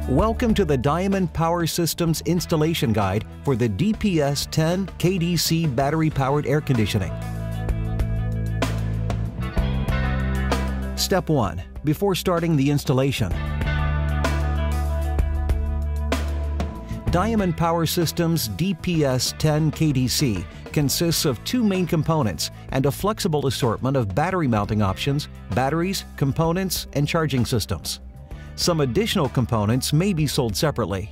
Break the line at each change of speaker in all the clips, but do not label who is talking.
Welcome to the Diamond Power Systems installation guide for the DPS-10 KDC battery-powered air conditioning. Step 1. Before starting the installation. Diamond Power Systems DPS-10 KDC consists of two main components and a flexible assortment of battery mounting options, batteries, components, and charging systems. Some additional components may be sold separately.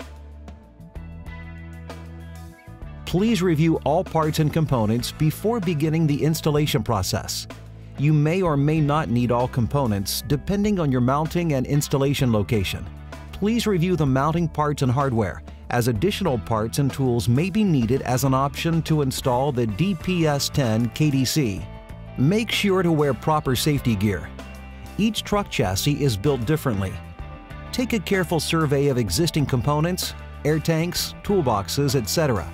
Please review all parts and components before beginning the installation process. You may or may not need all components depending on your mounting and installation location. Please review the mounting parts and hardware, as additional parts and tools may be needed as an option to install the DPS-10 KDC. Make sure to wear proper safety gear. Each truck chassis is built differently. Take a careful survey of existing components, air tanks, toolboxes, etc.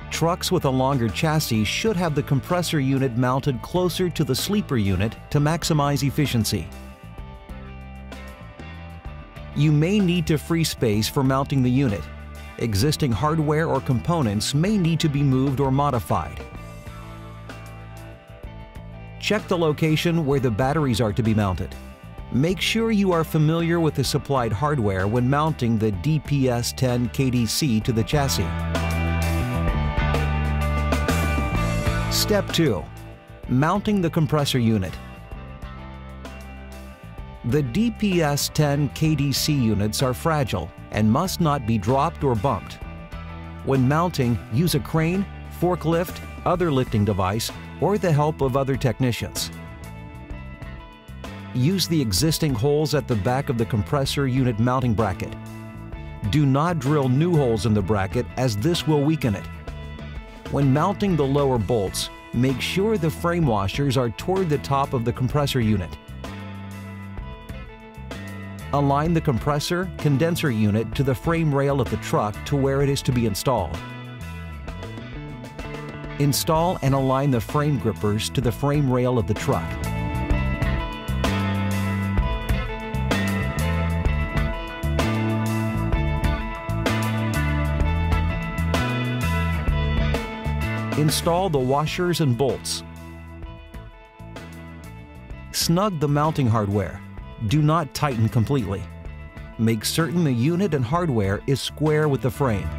Trucks with a longer chassis should have the compressor unit mounted closer to the sleeper unit to maximize efficiency. You may need to free space for mounting the unit. Existing hardware or components may need to be moved or modified. Check the location where the batteries are to be mounted. Make sure you are familiar with the supplied hardware when mounting the DPS-10 KDC to the chassis. Step 2. Mounting the compressor unit. The DPS-10 KDC units are fragile and must not be dropped or bumped. When mounting, use a crane, forklift, other lifting device, or the help of other technicians. Use the existing holes at the back of the compressor unit mounting bracket. Do not drill new holes in the bracket, as this will weaken it. When mounting the lower bolts, make sure the frame washers are toward the top of the compressor unit. Align the compressor condenser unit to the frame rail of the truck to where it is to be installed. Install and align the frame grippers to the frame rail of the truck. Install the washers and bolts. Snug the mounting hardware. Do not tighten completely. Make certain the unit and hardware is square with the frame.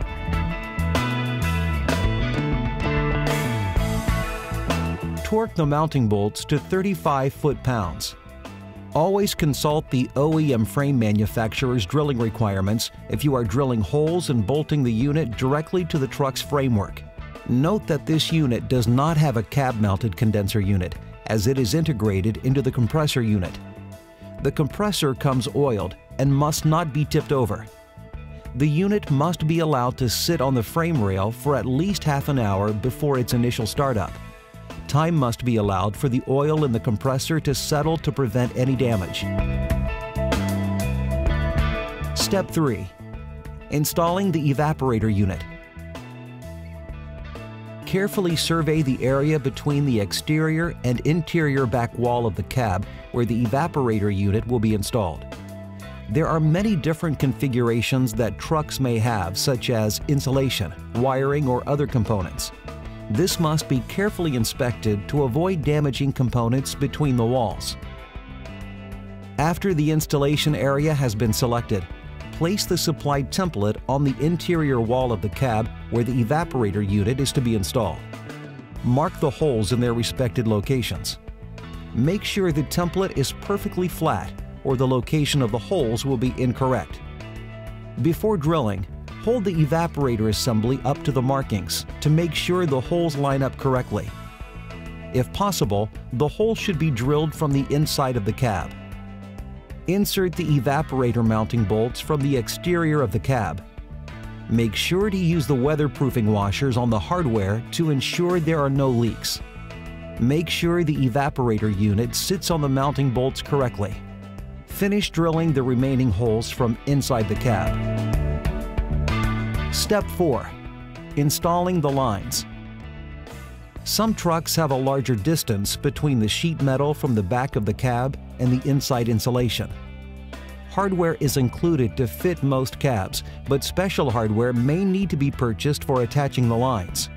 Torque the mounting bolts to 35 foot-pounds. Always consult the OEM frame manufacturer's drilling requirements if you are drilling holes and bolting the unit directly to the truck's framework. Note that this unit does not have a cab-mounted condenser unit, as it is integrated into the compressor unit. The compressor comes oiled and must not be tipped over. The unit must be allowed to sit on the frame rail for at least half an hour before its initial startup. Time must be allowed for the oil in the compressor to settle to prevent any damage. Step 3. Installing the evaporator unit. Carefully survey the area between the exterior and interior back wall of the cab where the evaporator unit will be installed. There are many different configurations that trucks may have, such as insulation, wiring, or other components. This must be carefully inspected to avoid damaging components between the walls. After the installation area has been selected, place the supplied template on the interior wall of the cab where the evaporator unit is to be installed. Mark the holes in their respected locations. Make sure the template is perfectly flat, or the location of the holes will be incorrect. Before drilling, hold the evaporator assembly up to the markings to make sure the holes line up correctly. If possible, the hole should be drilled from the inside of the cab. Insert the evaporator mounting bolts from the exterior of the cab. Make sure to use the weatherproofing washers on the hardware to ensure there are no leaks. Make sure the evaporator unit sits on the mounting bolts correctly. Finish drilling the remaining holes from inside the cab. Step 4. Installing the lines. Some trucks have a larger distance between the sheet metal from the back of the cab and the inside insulation. Hardware is included to fit most cabs, but special hardware may need to be purchased for attaching the lines.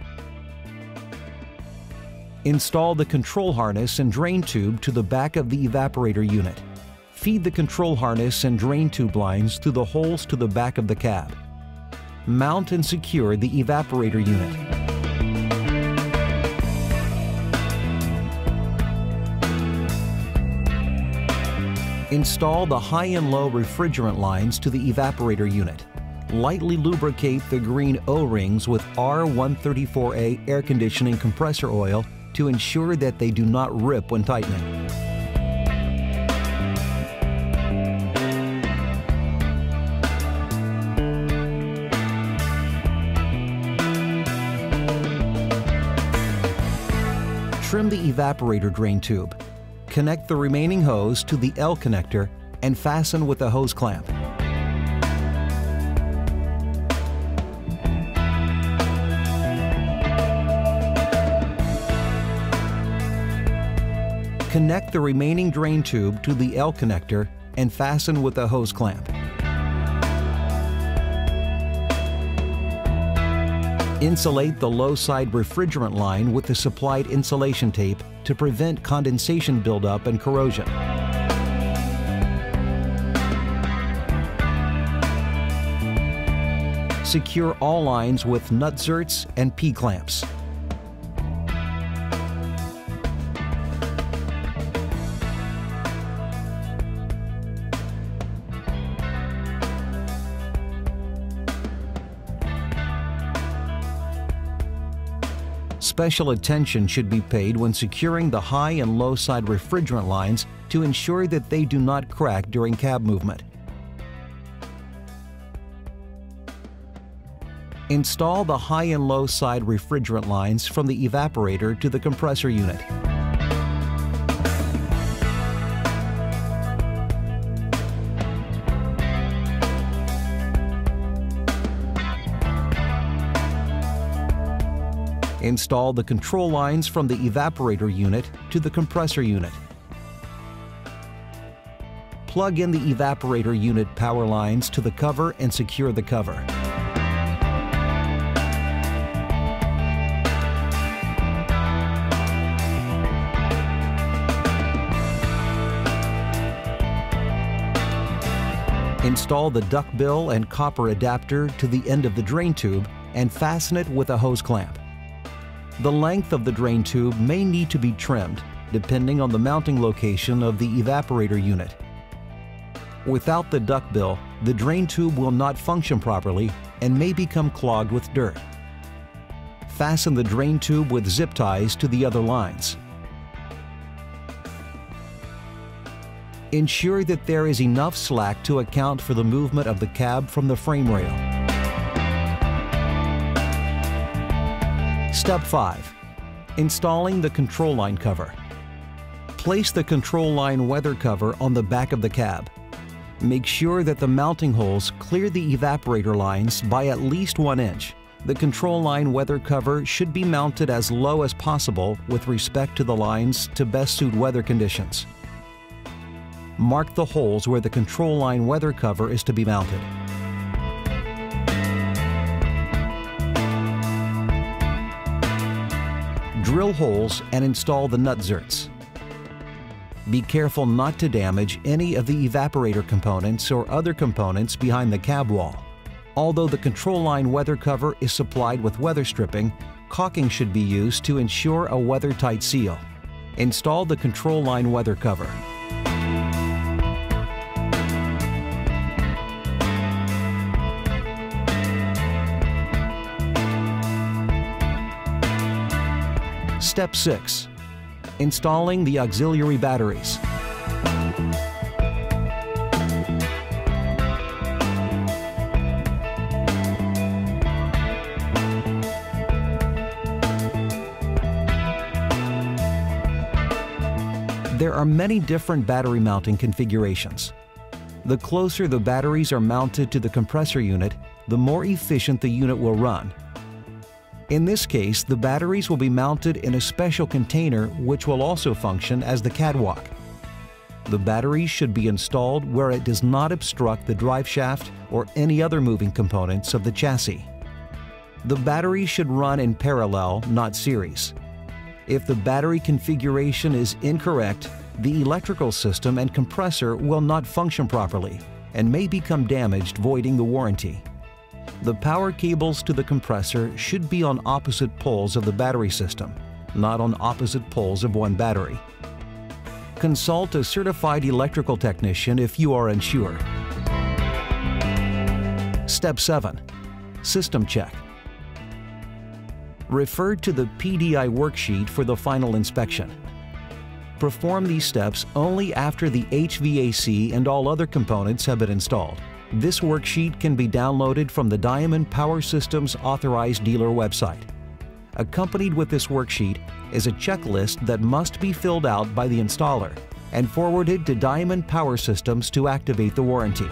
Install the control harness and drain tube to the back of the evaporator unit. Feed the control harness and drain tube lines through the holes to the back of the cab. Mount and secure the evaporator unit. Install the high and low refrigerant lines to the evaporator unit. Lightly lubricate the green O-rings with R134A air conditioning compressor oil to ensure that they do not rip when tightening. Trim the evaporator drain tube. Connect the remaining hose to the L connector and fasten with a hose clamp. Connect the remaining drain tube to the L connector and fasten with a hose clamp. Insulate the low side refrigerant line with the supplied insulation tape to prevent condensation buildup and corrosion. Secure all lines with nut zerts and P-clamps. Special attention should be paid when securing the high and low side refrigerant lines to ensure that they do not crack during cab movement. Install the high and low side refrigerant lines from the evaporator to the compressor unit. Install the control lines from the evaporator unit to the compressor unit. Plug in the evaporator unit power lines to the cover and secure the cover. Install the duckbill and copper adapter to the end of the drain tube and fasten it with a hose clamp. The length of the drain tube may need to be trimmed, depending on the mounting location of the evaporator unit. Without the duckbill, the drain tube will not function properly and may become clogged with dirt. Fasten the drain tube with zip ties to the other lines. Ensure that there is enough slack to account for the movement of the cab from the frame rail. Step 5. Installing the control line cover. Place the control line weather cover on the back of the cab. Make sure that the mounting holes clear the evaporator lines by at least 1 inch. The control line weather cover should be mounted as low as possible with respect to the lines to best suit weather conditions. Mark the holes where the control line weather cover is to be mounted. Drill holes and install the nut zerts. Be careful not to damage any of the evaporator components or other components behind the cab wall. Although the control line weather cover is supplied with weather stripping, caulking should be used to ensure a weather-tight seal. Install the control line weather cover. Step 6. Installing the auxiliary batteries. There are many different battery mounting configurations. The closer the batteries are mounted to the compressor unit, the more efficient the unit will run. In this case, the batteries will be mounted in a special container which will also function as the catwalk. The battery should be installed where it does not obstruct the drive shaft or any other moving components of the chassis. The battery should run in parallel, not series. If the battery configuration is incorrect, the electrical system and compressor will not function properly and may become damaged, voiding the warranty. The power cables to the compressor should be on opposite poles of the battery system, not on opposite poles of one battery. Consult a certified electrical technician if you are unsure. Step 7. System check. Refer to the PDI worksheet for the final inspection. Perform these steps only after the HVAC and all other components have been installed. This worksheet can be downloaded from the Diamond Power Systems authorized dealer website. Accompanied with this worksheet is a checklist that must be filled out by the installer and forwarded to Diamond Power Systems to activate the warranty.